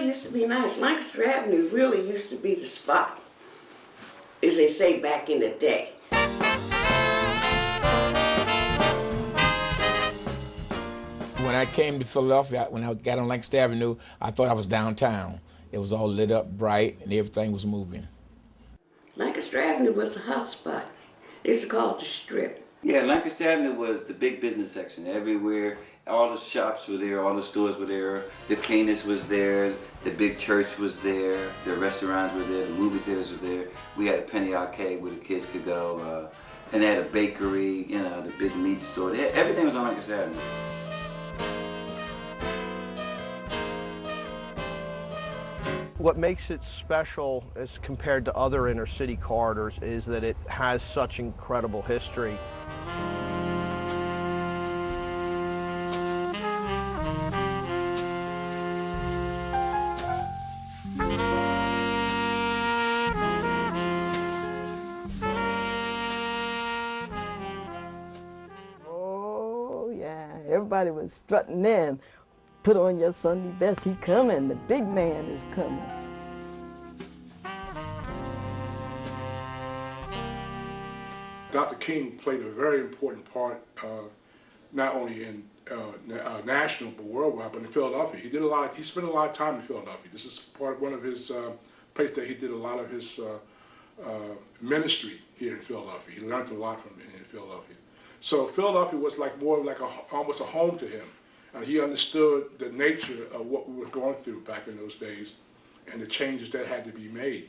used to be nice. Lancaster Avenue really used to be the spot, as they say back in the day. When I came to Philadelphia, when I got on Lancaster Avenue, I thought I was downtown. It was all lit up bright and everything was moving. Lancaster Avenue was a hot spot. They used to call it the Strip. Yeah, Lancaster Avenue was the big business section. Everywhere, all the shops were there, all the stores were there, the cleaners was there, the big church was there, the restaurants were there, the movie theaters were there. We had a penny arcade where the kids could go, and they had a bakery, you know, the big meat store. Everything was on Lancaster Avenue. What makes it special as compared to other inner city corridors is that it has such incredible history. Oh yeah, everybody was strutting in. Put on your Sunday best, he coming, the big man is coming. Dr. King played a very important part, not only in national but worldwide, but in Philadelphia. He spent a lot of time in Philadelphia. This is one of his place that he did a lot of his ministry here in Philadelphia. He learned a lot from in Philadelphia. So Philadelphia was like more like almost a home to him. And he understood the nature of what we were going through back in those days and the changes that had to be made.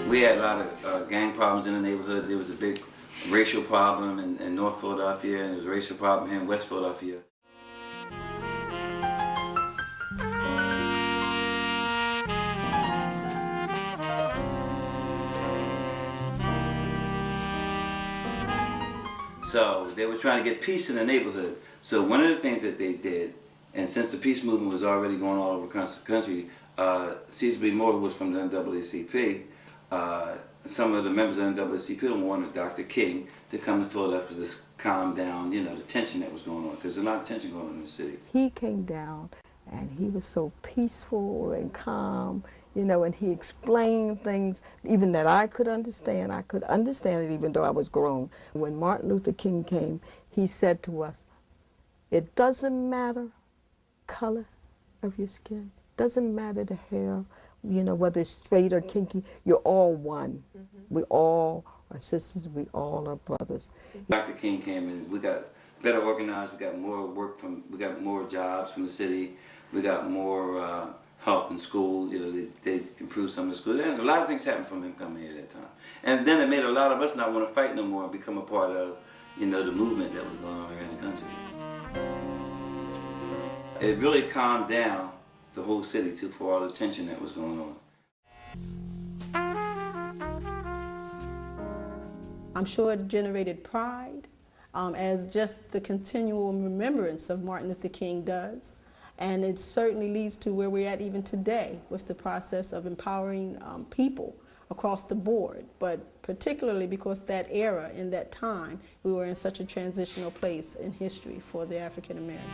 We had a lot of gang problems in the neighborhood. There was a big racial problem in North Philadelphia, and there was a racial problem here in West Philadelphia. So they were trying to get peace in the neighborhood. So one of the things that they did, and since the peace movement was already going all over the country, C.B. Moore, who was from the NAACP, some of the members of the NAACP wanted Dr. King to come to Philadelphia to calm down, you know, the tension that was going on, because there's a lot of tension going on in the city. He came down and he was so peaceful and calm, you know, and he explained things even that I could understand. I could understand it even though I was grown. When Martin Luther King came, he said to us, it doesn't matter color of your skin, doesn't matter the hair, you know, whether it's straight or kinky, you're all one. We all are sisters, we all are brothers. Dr. King came and we got better organized, we got more we got more jobs from the city, we got more help in school, you know, they improved some of the schools. And a lot of things happened from him coming here at that time. And then it made a lot of us not want to fight no more and become a part of, you know, the movement that was going on around the country. It really calmed down the whole city too, for all the tension that was going on. I'm sure it generated pride, as just the continual remembrance of Martin Luther King does. And it certainly leads to where we're at even today with the process of empowering people across the board, but particularly because that era, in that time, we were in such a transitional place in history for the African American.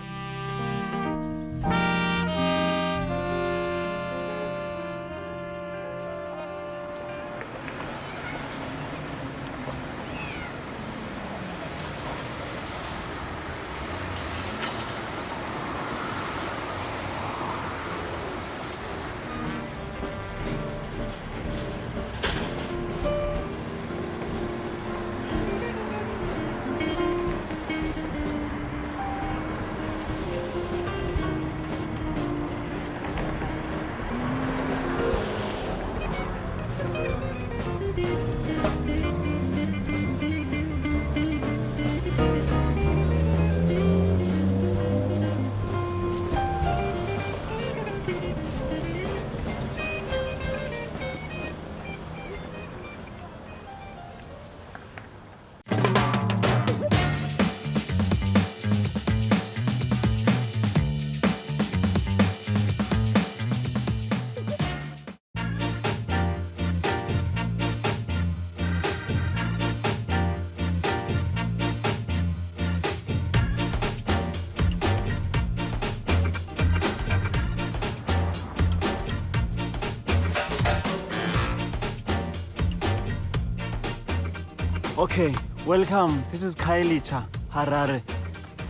Okay, welcome. This is Kailicha, Harare.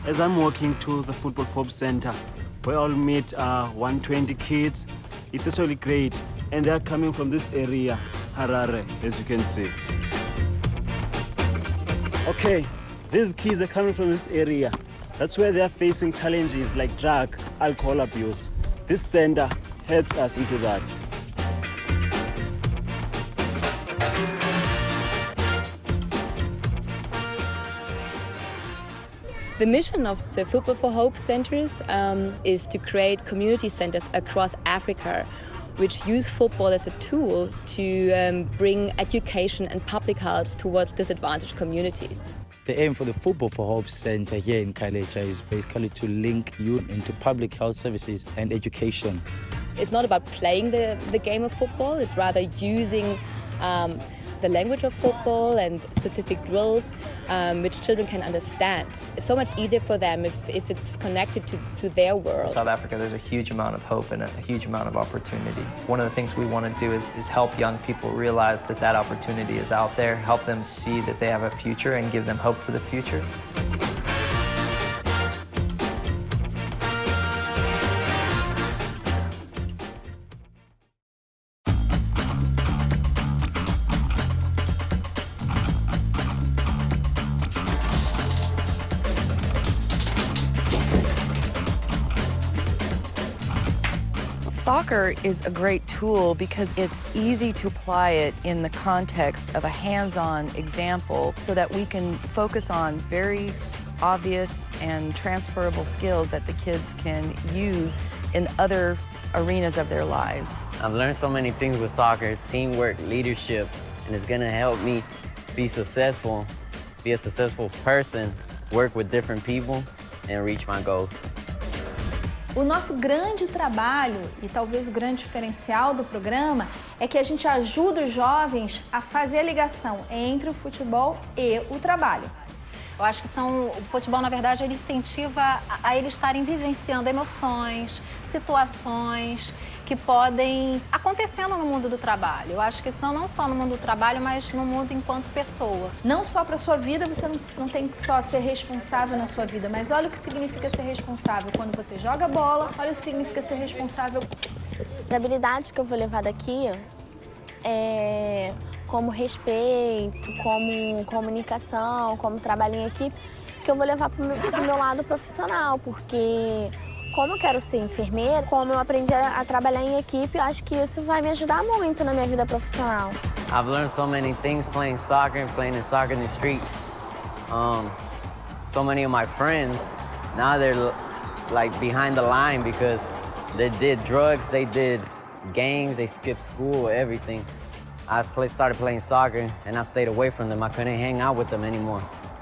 As I'm walking to the Football for Hope Center, we all meet 120 kids. It's actually great. And they're coming from this area, Harare, as you can see. Okay, these kids are coming from this area. That's where they're facing challenges like drug, alcohol abuse. This center helps us into that. The mission of the Football for Hope centers is to create community centers across Africa, which use football as a tool to bring education and public health towards disadvantaged communities. The aim for the Football for Hope Center here in Kailicha is basically to link youth into public health services and education. It's not about playing the game of football, it's rather using the language of football and specific drills which children can understand. It's so much easier for them if it's connected to their world. In South Africa, there's a huge amount of hope and a huge amount of opportunity. One of the things we want to do is help young people realize that that opportunity is out there, help them see that they have a future and give them hope for the future. Soccer is a great tool because it's easy to apply it in the context of a hands-on example so that we can focus on very obvious and transferable skills that the kids can use in other arenas of their lives. I've learned so many things with soccer, teamwork, leadership, and it's gonna help me be successful, be a successful person, work with different people, and reach my goals. O nosso grande trabalho, e talvez o grande diferencial do programa, é que a gente ajuda os jovens a fazer a ligação entre o futebol e o trabalho. Eu acho que o futebol, na verdade, ele incentiva a eles estarem vivenciando emoções, situações que podem acontecendo no mundo do trabalho. Eu acho que são não só no mundo do trabalho, mas no mundo enquanto pessoa. Não só para a sua vida, você não tem que só ser responsável na sua vida, mas olha o que significa ser responsável quando você joga bola, olha o que significa ser responsável. As habilidades que eu vou levar daqui é como respeito, como comunicação, como trabalho em equipe, que eu vou levar para o meu lado profissional, porque como eu quero ser enfermeira, como eu aprendi a trabalhar em equipe, eu acho que isso vai me ajudar muito na minha vida profissional. I've learned so many things playing soccer and playing soccer in the streets. So many of my friends, now they're like behind the line because they did drugs, they did gangs, they skipped school, everything. I started playing soccer and I stayed away from them. I couldn't hang out with them anymore.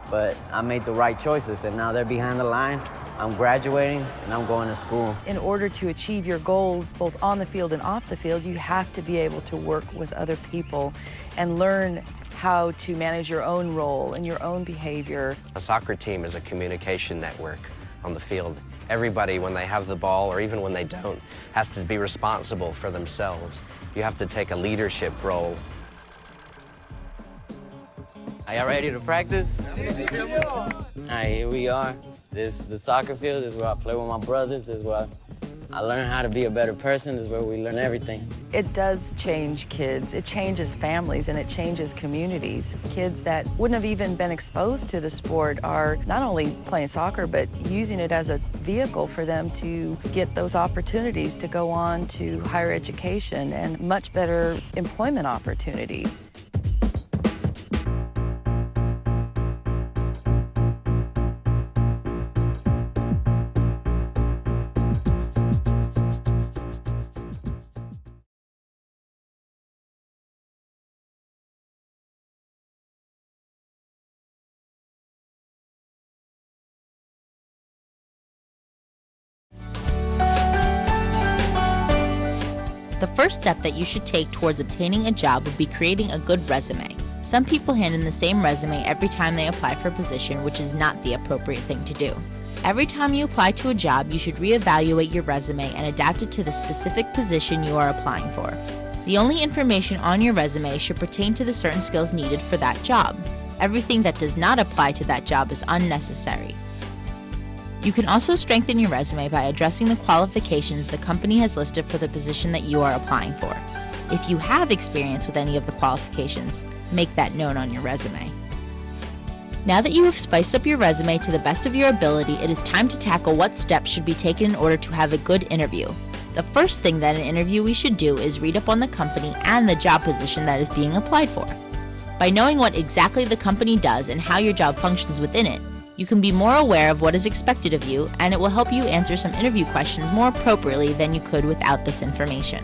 But I made the right choices and now they're behind the line. I'm graduating and I'm going to school. In order to achieve your goals, both on the field and off the field, you have to be able to work with other people and learn how to manage your own role and your own behavior. A soccer team is a communication network on the field. Everybody, when they have the ball or even when they don't, has to be responsible for themselves. You have to take a leadership role. Are y'all ready to practice? All right, here we are. This is the soccer field. This is where I play with my brothers. This is where I learn how to be a better person. This is where we learn everything. It does change kids. It changes families and it changes communities. Kids that wouldn't have even been exposed to the sport are not only playing soccer, but using it as a vehicle for them to get those opportunities to go on to higher education and much better employment opportunities. The first step that you should take towards obtaining a job would be creating a good resume. Some people hand in the same resume every time they apply for a position, which is not the appropriate thing to do. Every time you apply to a job, you should reevaluate your resume and adapt it to the specific position you are applying for. The only information on your resume should pertain to the certain skills needed for that job. Everything that does not apply to that job is unnecessary. You can also strengthen your resume by addressing the qualifications the company has listed for the position that you are applying for. If you have experience with any of the qualifications, make that known on your resume. Now that you have spiced up your resume to the best of your ability, it is time to tackle what steps should be taken in order to have a good interview. The first thing that an interviewee should do is read up on the company and the job position that is being applied for. By knowing what exactly the company does and how your job functions within it, you can be more aware of what is expected of you, and it will help you answer some interview questions more appropriately than you could without this information.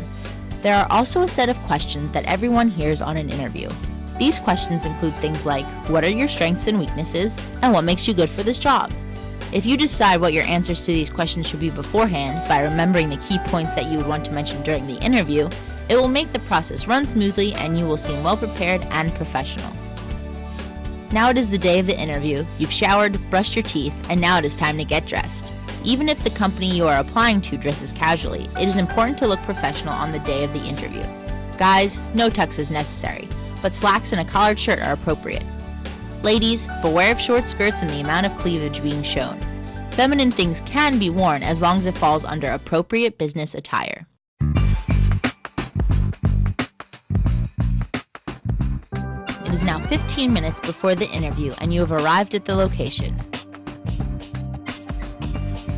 There are also a set of questions that everyone hears on an interview. These questions include things like, what are your strengths and weaknesses, and what makes you good for this job? If you decide what your answers to these questions should be beforehand by remembering the key points that you would want to mention during the interview, it will make the process run smoothly and you will seem well prepared and professional. Now it is the day of the interview, you've showered, brushed your teeth, and now it is time to get dressed. Even if the company you are applying to dresses casually, it is important to look professional on the day of the interview. Guys, no tux is necessary, but slacks and a collared shirt are appropriate. Ladies, beware of short skirts and the amount of cleavage being shown. Feminine things can be worn as long as it falls under appropriate business attire. It is now 15 minutes before the interview and you have arrived at the location.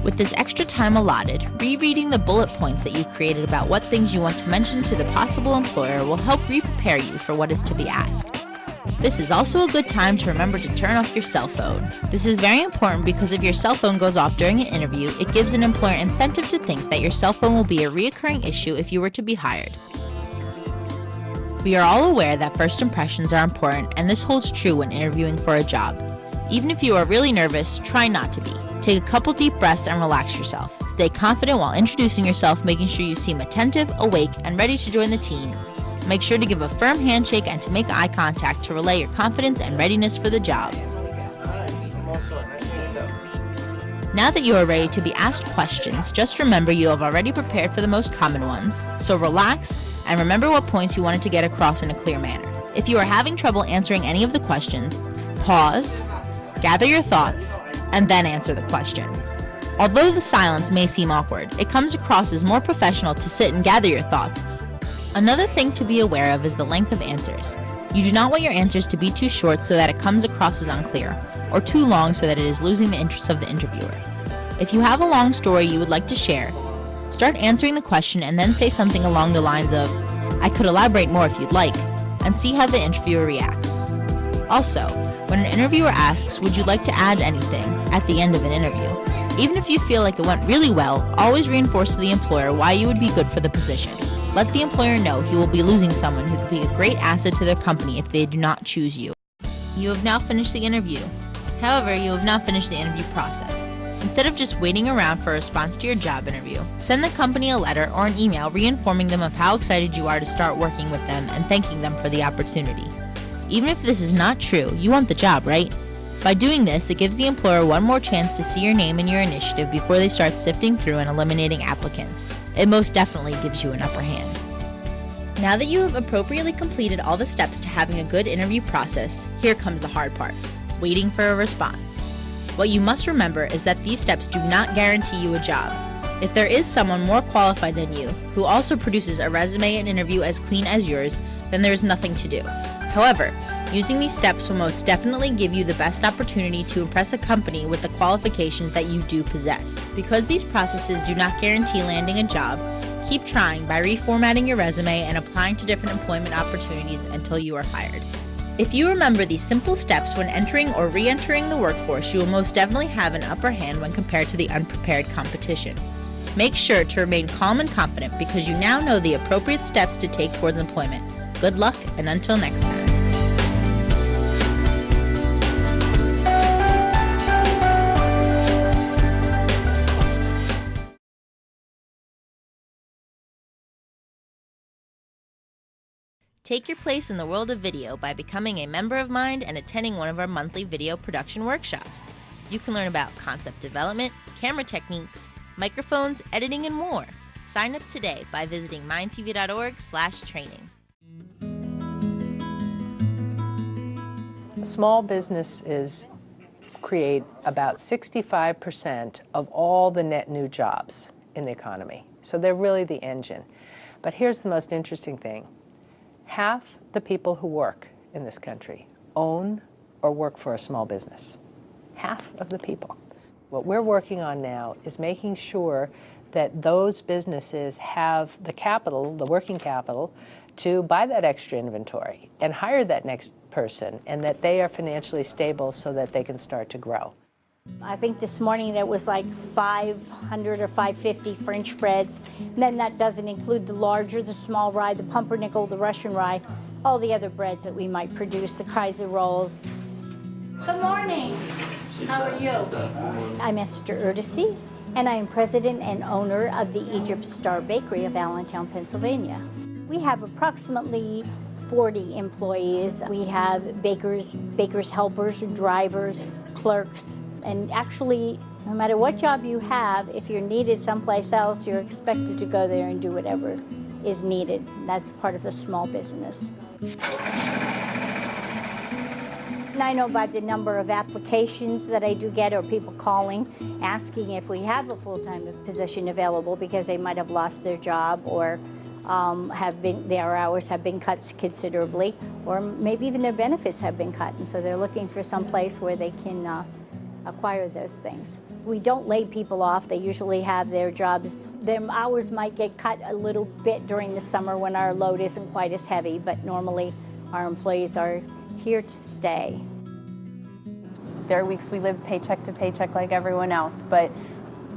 With this extra time allotted, rereading the bullet points that you created about what things you want to mention to the possible employer will help prepare you for what is to be asked. This is also a good time to remember to turn off your cell phone. This is very important because if your cell phone goes off during an interview, it gives an employer incentive to think that your cell phone will be a reoccurring issue if you were to be hired. We are all aware that first impressions are important, and this holds true when interviewing for a job. Even if you are really nervous, try not to be. Take a couple deep breaths and relax yourself. Stay confident while introducing yourself, making sure you seem attentive, awake, and ready to join the team. Make sure to give a firm handshake and to make eye contact to relay your confidence and readiness for the job. Now that you are ready to be asked questions, just remember you have already prepared for the most common ones, so relax and remember what points you wanted to get across in a clear manner. If you are having trouble answering any of the questions, pause, gather your thoughts, and then answer the question. Although the silence may seem awkward, it comes across as more professional to sit and gather your thoughts. Another thing to be aware of is the length of answers. You do not want your answers to be too short so that it comes across as unclear, or too long so that it is losing the interest of the interviewer. If you have a long story you would like to share, start answering the question and then say something along the lines of, I could elaborate more if you'd like, and see how the interviewer reacts. Also, when an interviewer asks, would you like to add anything at the end of an interview, even if you feel like it went really well, always reinforce to the employer why you would be good for the position. Let the employer know he will be losing someone who could be a great asset to their company if they do not choose you. You have now finished the interview. However, you have not finished the interview process. Instead of just waiting around for a response to your job interview, send the company a letter or an email reinforming them of how excited you are to start working with them and thanking them for the opportunity. Even if this is not true, you want the job, right? By doing this, it gives the employer one more chance to see your name and your initiative before they start sifting through and eliminating applicants. It most definitely gives you an upper hand. Now that you have appropriately completed all the steps to having a good interview process, here comes the hard part, waiting for a response. What you must remember is that these steps do not guarantee you a job. If there is someone more qualified than you, who also produces a resume and interview as clean as yours, then there is nothing to do. However, using these steps will most definitely give you the best opportunity to impress a company with the qualifications that you do possess. Because these processes do not guarantee landing a job, keep trying by reformatting your resume and applying to different employment opportunities until you are hired. If you remember these simple steps when entering or re-entering the workforce, you will most definitely have an upper hand when compared to the unprepared competition. Make sure to remain calm and confident because you now know the appropriate steps to take towards employment. Good luck, and until next time. Take your place in the world of video by becoming a member of MiND and attending one of our monthly video production workshops. You can learn about concept development, camera techniques, microphones, editing, and more. Sign up today by visiting mindtv.org/training. Small businesses create about 65% of all the net new jobs in the economy. So they're really the engine. But here's the most interesting thing. Half the people who work in this country own or work for a small business. Half of the people. What we're working on now is making sure that those businesses have the capital, the working capital, to buy that extra inventory and hire that next person, and that they are financially stable so that they can start to grow. I think this morning there was like 500 or 550 French breads. And then that doesn't include the larger, the small rye, the pumpernickel, the Russian rye, all the other breads that we might produce, the Kaiser rolls. Good morning. How are you? I'm Esther Erdesy, and I am president and owner of the Egypt Star Bakery of Allentown, Pennsylvania. We have approximately 40 employees. We have bakers, helpers, drivers, clerks, and actually, no matter what job you have, if you're needed someplace else, you're expected to go there and do whatever is needed. That's part of a small business. And I know by the number of applications that I do get, or people calling, asking if we have a full-time position available because they might have lost their job, or their hours have been cut considerably, or maybe even their benefits have been cut, and so they're looking for some place where they can acquire those things. We don't lay people off. They usually have their jobs. Their hours might get cut a little bit during the summer when our load isn't quite as heavy, but normally our employees are here to stay. There are weeks we live paycheck to paycheck like everyone else, but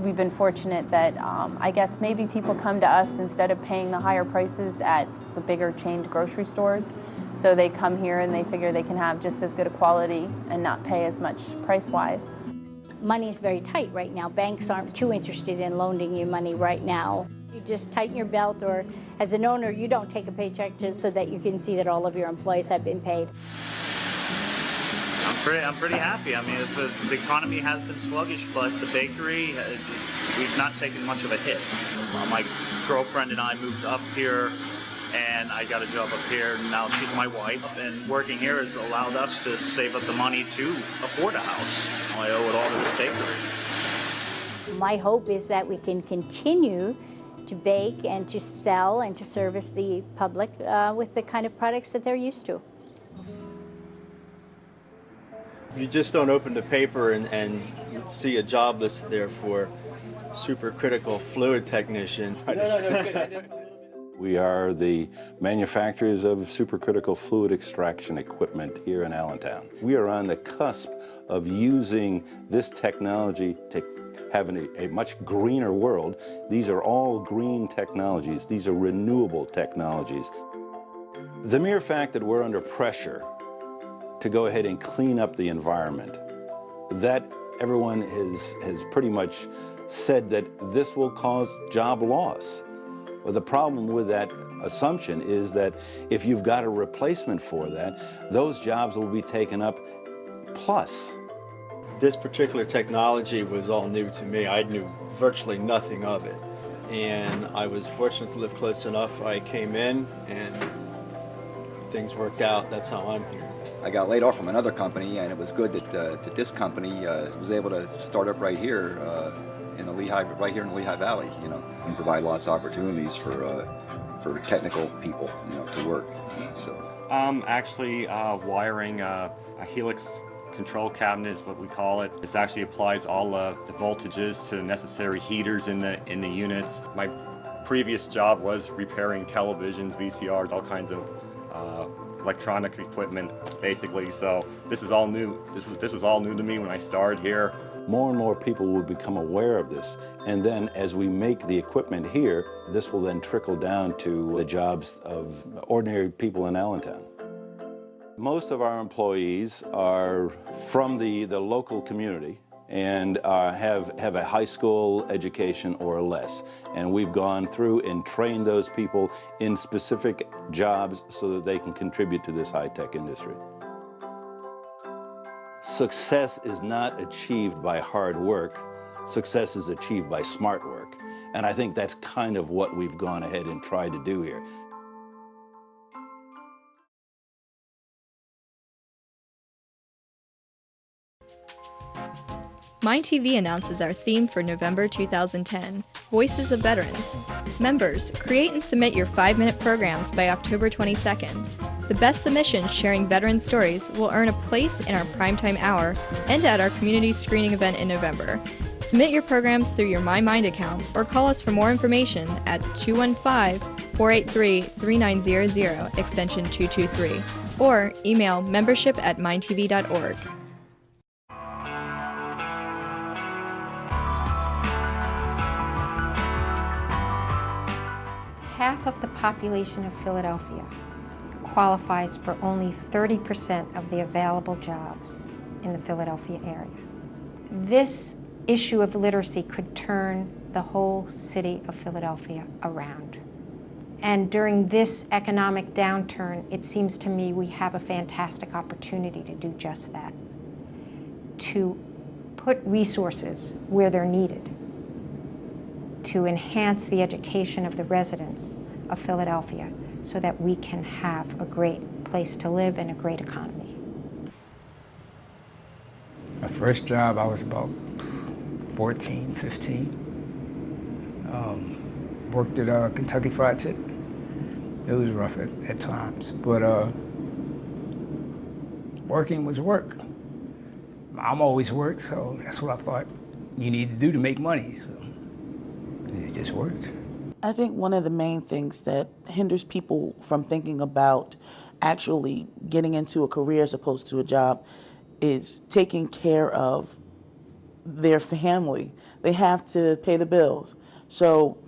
we've been fortunate that I guess maybe people come to us instead of paying the higher prices at the bigger chained grocery stores. So they come here and they figure they can have just as good a quality and not pay as much price-wise. Money's very tight right now. Banks aren't too interested in loaning you money right now. You just tighten your belt, or as an owner, you don't take a paycheck so that you can see that all of your employees have been paid. I'm pretty happy. I mean, the economy has been sluggish, but the bakery, we've not taken much of a hit. My girlfriend and I moved up here, and I got a job up here. Now she's my wife, and working here has allowed us to save up the money to afford a house. I owe it all to this bakery. My hope is that we can continue to bake and to sell and to service the public with the kind of products that they're used to. You just don't open the paper and see a job listed there for supercritical fluid technician. We are the manufacturers of supercritical fluid extraction equipment here in Allentown. We are on the cusp of using this technology to have a much greener world. These are all green technologies. These are renewable technologies. The mere fact that we're under pressure to go ahead and clean up the environment, that everyone has pretty much said that this will cause job loss. Well, the problem with that assumption is that if you've got a replacement for that, those jobs will be taken up plus. This particular technology was all new to me. I knew virtually nothing of it. And I was fortunate to live close enough. I came in and things worked out. That's how I'm here. I got laid off from another company, and it was good that this company was able to start up right here in the right here in the Lehigh Valley, and provide lots of opportunities for technical people, to work. So I'm actually wiring a helix control cabinet is what we call it. This actually applies all the voltages to the necessary heaters in the units. My previous job was repairing televisions, VCRs, all kinds of electronic equipment, basically. So this is all new. This was all new to me when I started here. More and more people will become aware of this, and then as we make the equipment here, this will then trickle down to the jobs of ordinary people in Allentown. Most of our employees are from the local community and have a high school education or less. And we've gone through and trained those people in specific jobs so that they can contribute to this high-tech industry. Success is not achieved by hard work. Success is achieved by smart work. And I think that's kind of what we've gone ahead and tried to do here. MiND announces our theme for November 2010, Voices of Veterans. Members, create and submit your 5-minute programs by October 22nd. The best submissions sharing veteran stories will earn a place in our primetime hour and at our community screening event in November. Submit your programs through your MyMind account or call us for more information at 215-483-3900, extension 223, or email membership@mindtv.org. Half of the population of Philadelphia qualifies for only 30% of the available jobs in the Philadelphia area. This issue of literacy could turn the whole city of Philadelphia around. And during this economic downturn, it seems to me we have a fantastic opportunity to do just that, to put resources where they're needed, to enhance the education of the residents of Philadelphia so that we can have a great place to live and a great economy. My first job, I was about 14, 15. Worked at Kentucky Fried Chicken. It was rough at times, but working was work. Mom always worked, so that's what I thought you need to do to make money. So it just worked. I think one of the main things that hinders people from thinking about actually getting into a career as opposed to a job is taking care of their family. They have to pay the bills. So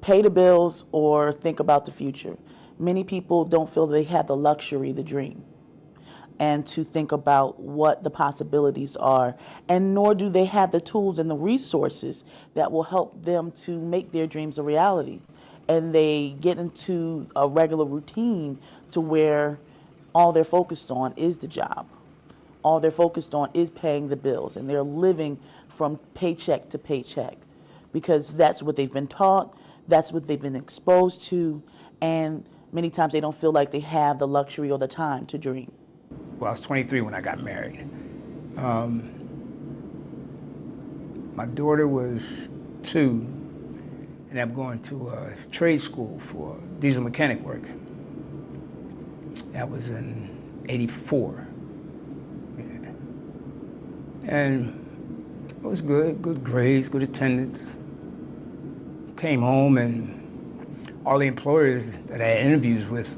pay the bills or think about the future. Many people don't feel they have the luxury, the dream, and to think about what the possibilities are, and nor do they have the tools and the resources that will help them to make their dreams a reality. And they get into a regular routine to where all they're focused on is the job. All they're focused on is paying the bills, and they're living from paycheck to paycheck because that's what they've been taught, that's what they've been exposed to, and many times they don't feel like they have the luxury or the time to dream. Well, I was 23 when I got married. My daughter was 2, and I'm going to a trade school for diesel mechanic work. That was in '84. Yeah. And it was good grades, good attendance. Came home and all the employers that I had interviews with,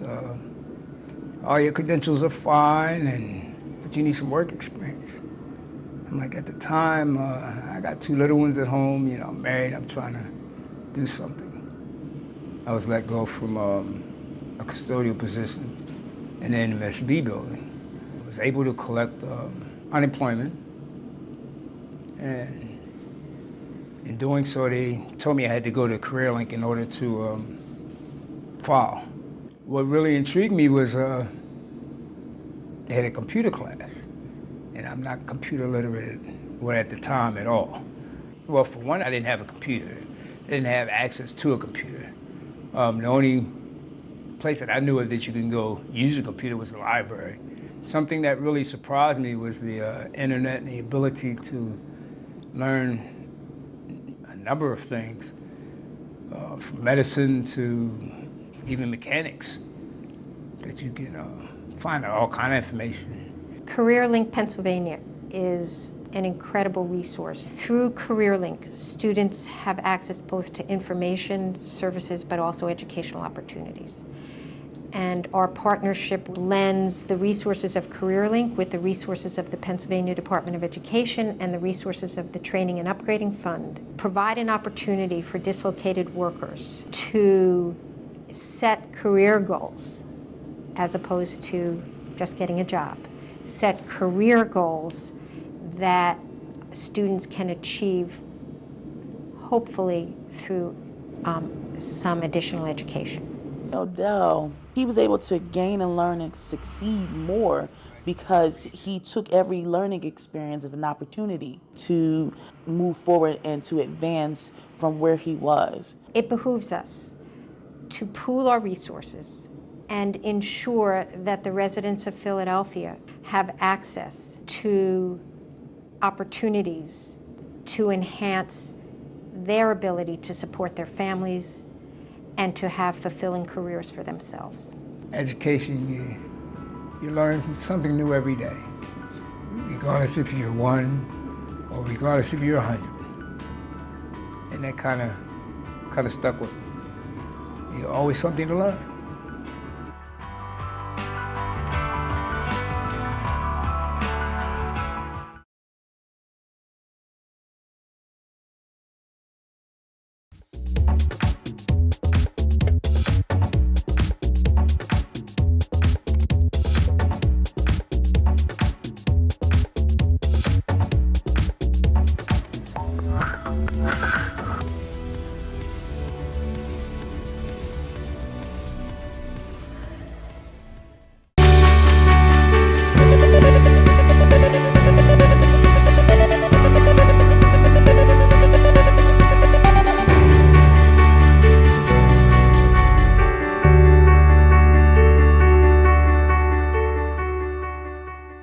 all your credentials are fine, but you need some work experience. I'm like, at the time, I got 2 little ones at home, you know, I'm married, I'm trying to do something. I was let go from a custodial position in the MSB building. I was able to collect unemployment, and in doing so, they told me I had to go to CareerLink in order to file. What really intrigued me was they had a computer class, and I'm not computer literate at the time at all. Well, for one, I didn't have a computer. I didn't have access to a computer. The only place that I knew of that you can go use a computer was the library. Something that really surprised me was the internet and the ability to learn a number of things, from medicine to even mechanics, that you can find out all kind of information. CareerLink Pennsylvania is an incredible resource. Through CareerLink, students have access both to information, services, but also educational opportunities. And our partnership blends the resources of CareerLink with the resources of the Pennsylvania Department of Education and the resources of the Training and Upgrading Fund. Provide an opportunity for dislocated workers to set career goals as opposed to just getting a job. Set career goals that students can achieve, hopefully through some additional education. Odell, he was able to gain and learn and succeed more because he took every learning experience as an opportunity to move forward and to advance from where he was. It behooves us to pool our resources and ensure that the residents of Philadelphia have access to opportunities to enhance their ability to support their families and to have fulfilling careers for themselves. Education, you learn something new every day, regardless if you're 1 or regardless if you're 100. And that kind of stuck with me. You're always something to learn.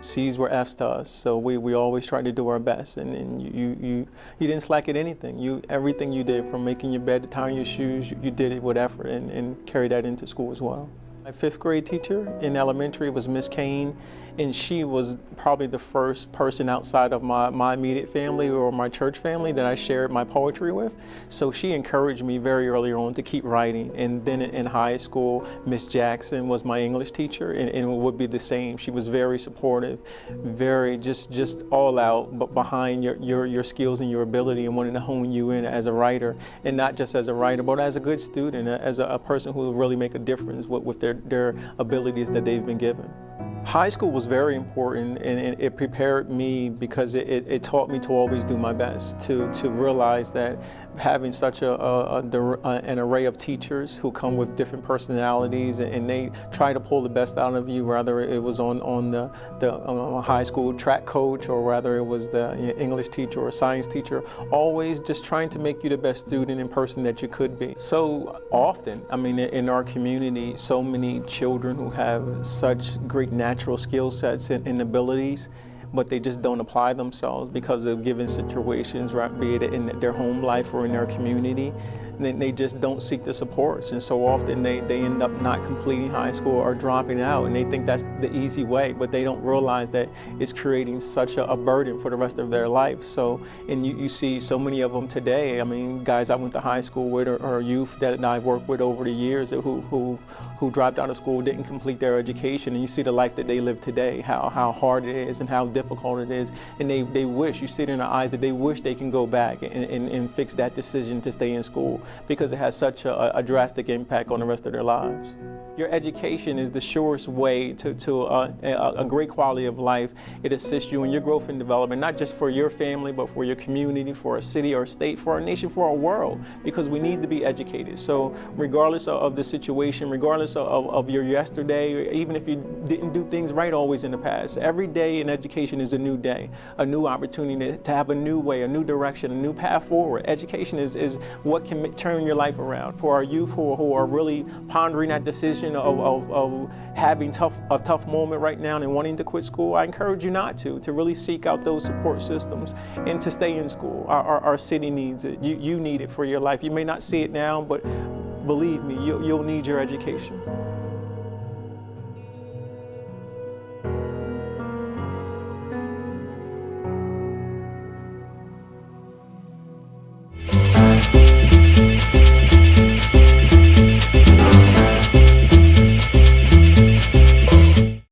C's were F's to us, so we always tried to do our best, and you didn't slack at anything. Everything you did, from making your bed to tying your shoes, you did it with effort and carried that into school as well. My 5th grade teacher in elementary was Miss Kane, and she was probably the first person outside of my immediate family or my church family that I shared my poetry with. So she encouraged me very early on to keep writing. And then in high school, Miss Jackson was my English teacher, and it would be the same. She was very supportive, very just all out, but behind your skills and your ability, and wanting to hone you in as a writer, and not just as a writer, but as a good student, as a person who will really make a difference with their abilities that they've been given. High school was very important, and it prepared me because it taught me to always do my best, to realize that having such an array of teachers who come with different personalities, and they try to pull the best out of you, whether it was on the high school track coach, or whether it was the English teacher or science teacher, always just trying to make you the best student and person that you could be. So often, I mean, in our community, so many children who have such great natural skill sets and abilities, but they just don't apply themselves because of given situations, right, be it in their home life or in their community. They just don't seek the supports, and so often they end up not completing high school or dropping out, and they think that's the easy way, but they don't realize that it's creating such a burden for the rest of their life. So, and you see so many of them today. I mean, guys I went to high school with, or youth that I've worked with over the years who dropped out of school, didn't complete their education, and you see the life that they live today, how hard it is and how difficult it is, and they wish, you see it in their eyes, that they wish they can go back and fix that decision to stay in school, because it has such a drastic impact on the rest of their lives. Your education is the surest way to a great quality of life. It assists you in your growth and development, not just for your family, but for your community, for a city or state, for our nation, for our world, because we need to be educated. So regardless of the situation, regardless of your yesterday, even if you didn't do things right always in the past, every day in education is a new day, a new opportunity to have a new way, a new direction, a new path forward. Education is what can turn your life around. For our youth who are really pondering that decision of having a tough moment right now and wanting to quit school, I encourage you not to really seek out those support systems and to stay in school. Our city needs it. You need it for your life. You may not see it now, but believe me, you'll need your education.